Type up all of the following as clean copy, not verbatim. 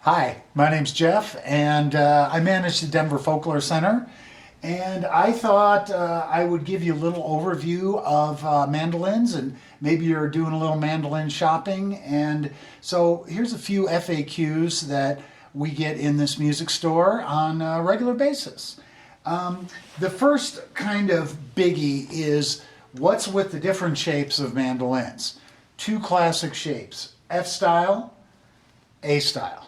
Hi, my name's Jeff, and I manage the Denver Folklore Center. And I thought I would give you a little overview of mandolins, and maybe you're doing a little mandolin shopping. And so here's a few FAQs that we get in this music store on a regular basis. The first kind of biggie is what's with the different shapes of mandolins? Two classic shapes, F style, A style.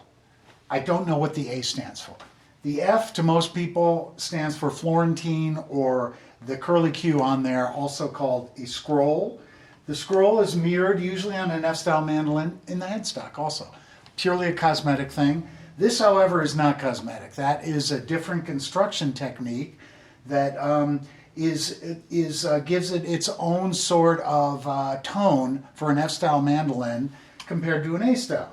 I don't know what the A stands for. The F to most people stands for Florentine, or the curly Q on there, also called a scroll. The scroll is mirrored usually on an F-style mandolin in the headstock also. Purely a cosmetic thing. This, however, is not cosmetic. That is a different construction technique that gives it its own sort of tone for an F-style mandolin compared to an A-style.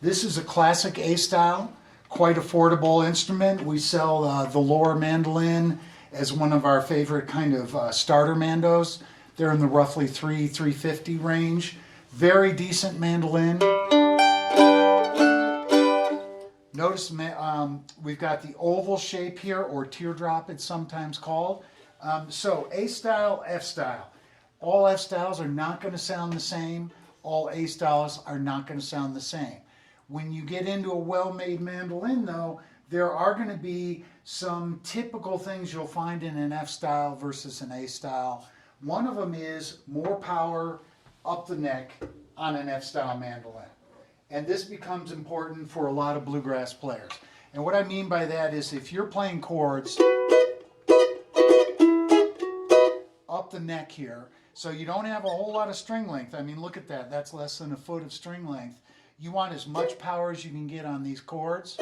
This is a classic A-style, quite affordable instrument. We sell the lower mandolin as one of our favorite kind of starter mandos. They're in the roughly $350 range. Very decent mandolin. Notice we've got the oval shape here, or teardrop it's sometimes called. So A-style, F-style. All F-styles are not going to sound the same. All A-styles are not going to sound the same. When you get into a well-made mandolin, though, there are going to be some typical things you'll find in an F-style versus an A-style. One of them is more power up the neck on an F-style mandolin. And this becomes important for a lot of bluegrass players. And what I mean by that is if you're playing chords up the neck here, so you don't have a whole lot of string length. I mean, look at that. That's less than a foot of string length. You want as much power as you can get on these chords.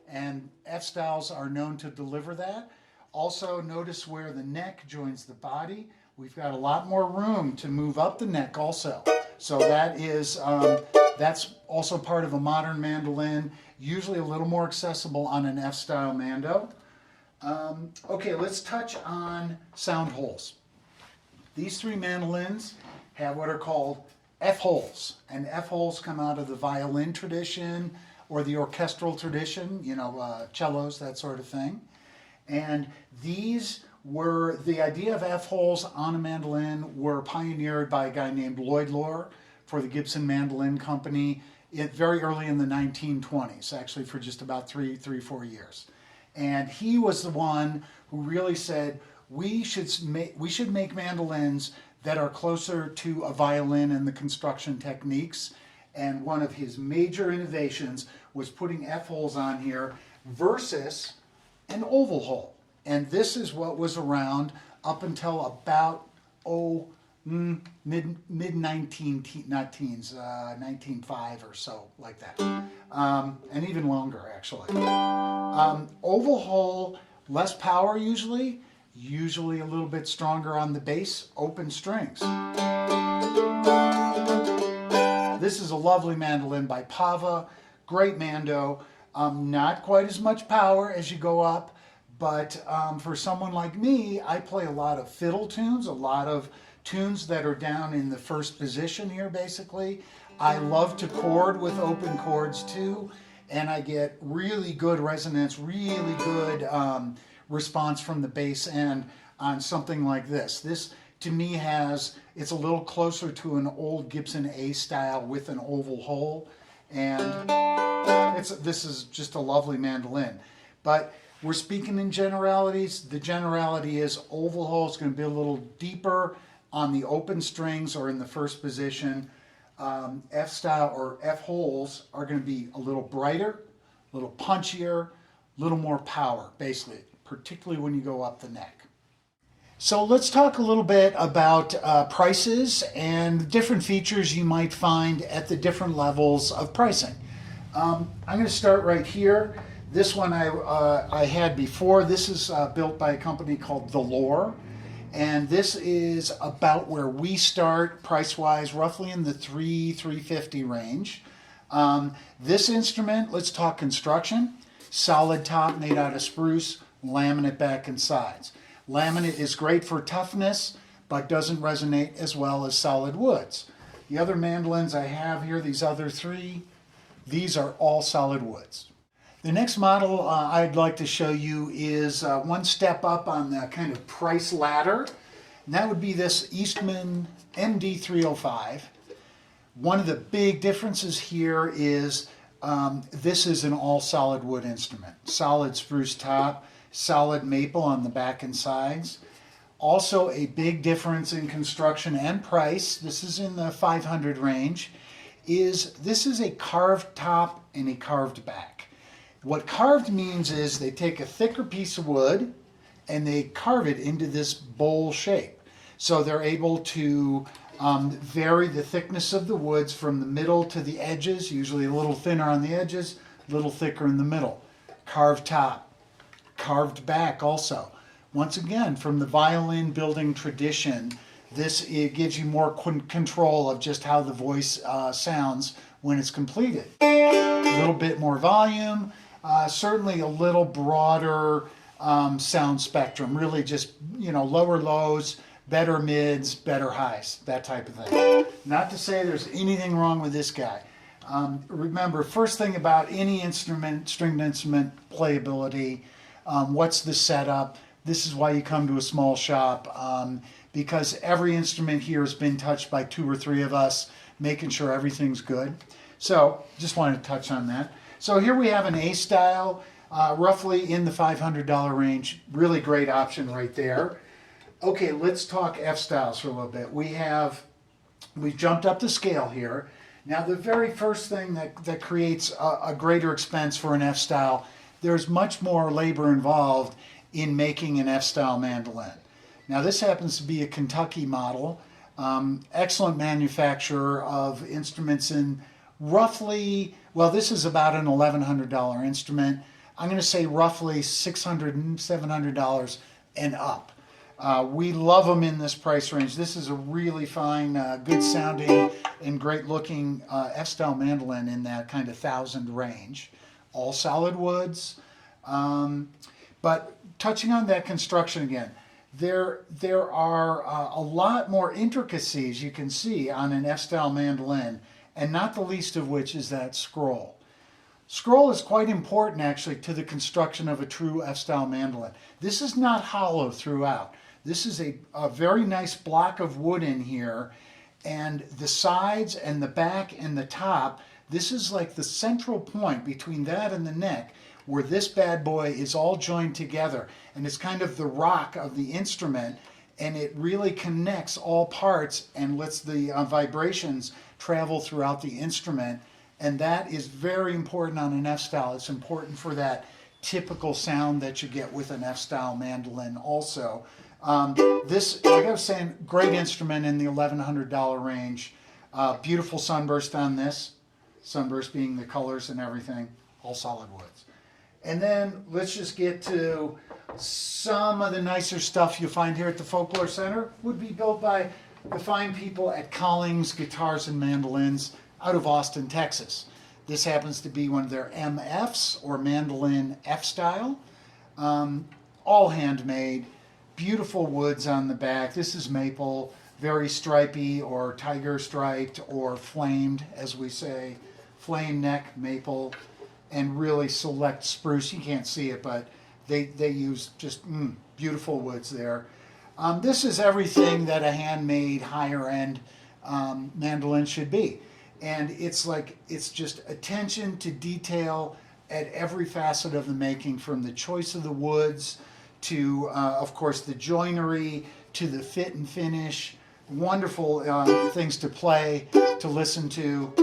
And F-styles are known to deliver that. Also, notice where the neck joins the body. We've got a lot more room to move up the neck also. So that is, that's also part of a modern mandolin, usually a little more accessible on an F-style mando. Okay, let's touch on sound holes. These three mandolins have what are called F-holes. And F-holes come out of the violin tradition or the orchestral tradition, you know, cellos, that sort of thing. And these were, the idea of F-holes on a mandolin were pioneered by a guy named Lloyd Loar for the Gibson Mandolin Company very early in the 1920s, actually for just about 4 years. And he was the one who really said, we should make mandolins that are closer to a violin and the construction techniques. And one of his major innovations was putting F-holes on here versus an oval hole. And this is what was around up until about, mid-19 not teens, 1905 or so, like that. And even longer, actually. Oval hole, less power usually a little bit stronger on the bass, open strings. This is a lovely mandolin by Pava, great mando. Not quite as much power as you go up, but for someone like me, I play a lot of fiddle tunes, a lot of tunes that are down in the first position here, basically. I love to chord with open chords too, and I get really good resonance, really good response from the bass end on something like this. This, to me, it's a little closer to an old Gibson A style with an oval hole, and this is just a lovely mandolin. But we're speaking in generalities. The generality is oval hole is going to be a little deeper on the open strings or in the first position. F-style or F-holes are going to be a little brighter, a little punchier, a little more power, basically, particularly when you go up the neck. So let's talk a little bit about prices and different features you might find at the different levels of pricing. I'm going to start right here. This one I had before. This is built by a company called The Loar. And this is about where we start price-wise, roughly in the $350 range. This instrument, let's talk construction. Solid top made out of spruce, laminate back and sides. Laminate is great for toughness, but doesn't resonate as well as solid woods. The other mandolins I have here, these other three, these are all solid woods. The next model I'd like to show you is one step up on the kind of price ladder. And that would be this Eastman MD305. One of the big differences here is this is an all solid wood instrument. Solid spruce top, solid maple on the back and sides. Also a big difference in construction and price, this is in the 500 range, is this is a carved top and a carved back. What carved means is they take a thicker piece of wood and they carve it into this bowl shape. So they're able to vary the thickness of the woods from the middle to the edges, usually a little thinner on the edges, a little thicker in the middle. Carved top, carved back also. Once again, from the violin building tradition, it gives you more control of just how the voice sounds when it's completed. A little bit more volume, certainly a little broader sound spectrum, really just, lower lows, better mids, better highs, that type of thing. Not to say there's anything wrong with this guy. Remember, first thing about any instrument, stringed instrument playability, what's the setup? This is why you come to a small shop, because every instrument here has been touched by 2 or 3 of us, making sure everything's good. So just wanted to touch on that. So here we have an A style, roughly in the $500 range. Really great option right there. Okay, let's talk F styles for a little bit. We've jumped up the scale here. Now the very first thing that creates a greater expense for an F style, there's much more labor involved in making an F style mandolin. Now this happens to be a Kentucky model, excellent manufacturer of instruments in roughly, well, this is about an $1,100 instrument. I'm going to say roughly $600 and $700 and up. We love them in this price range. This is a really fine, good sounding and great looking F-style mandolin in that kind of 1,000 range. All solid woods. But touching on that construction again, there are a lot more intricacies you can see on an F-style mandolin, and not the least of which is that scroll. Scroll is quite important actually to the construction of a true F-style mandolin. This is not hollow throughout. This is a very nice block of wood in here, and the sides and the back and the top, this is like the central point between that and the neck where this bad boy is all joined together, and it's kind of the rock of the instrument, and it really connects all parts and lets the vibrations travel throughout the instrument, and that is very important on an F-style. It's important for that typical sound that you get with an F-style mandolin also. This, like I was saying, great instrument in the $1,100 range. Beautiful sunburst on this. Sunburst being the colors and everything, all solid woods. And then let's just get to some of the nicer stuff you'll find here at the Folklore Center. Would be built by the fine people at Collings Guitars and Mandolins out of Austin, Texas. This happens to be one of their MFs, or mandolin F-style. All handmade. Beautiful woods on the back. This is maple, very stripy or tiger striped or flamed, as we say. Flame neck maple, and really select spruce. You can't see it, but they use just beautiful woods there. This is everything that a handmade higher end mandolin should be. And it's just attention to detail at every facet of the making, from the choice of the woods to, of course, the joinery, to the fit and finish. Wonderful things to play, to listen to.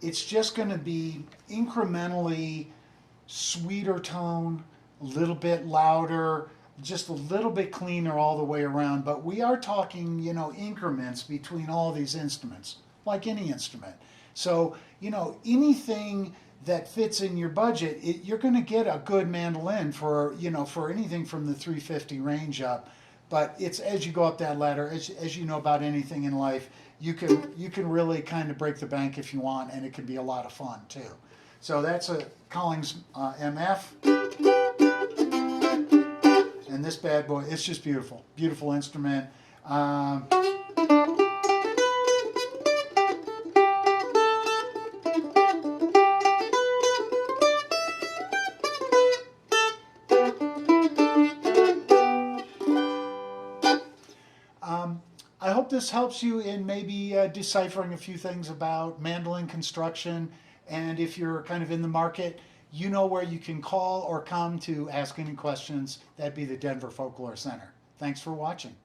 It's just going to be incrementally sweeter tone, a little bit louder, just a little bit cleaner all the way around. But we are talking, increments between all these instruments, like any instrument. So, anything that fits in your budget, you're going to get a good mandolin for anything from the $350 range up. But it's as you go up that ladder, as you know about anything in life, you can really kind of break the bank if you want, and it can be a lot of fun too. So that's a Collings MF, and this bad boy, it's just beautiful, beautiful instrument. hope this helps you in maybe deciphering a few things about mandolin construction. And if you're kind of in the market, you know where you can call or come to ask any questions. That'd be the Denver Folklore Center. Thanks for watching.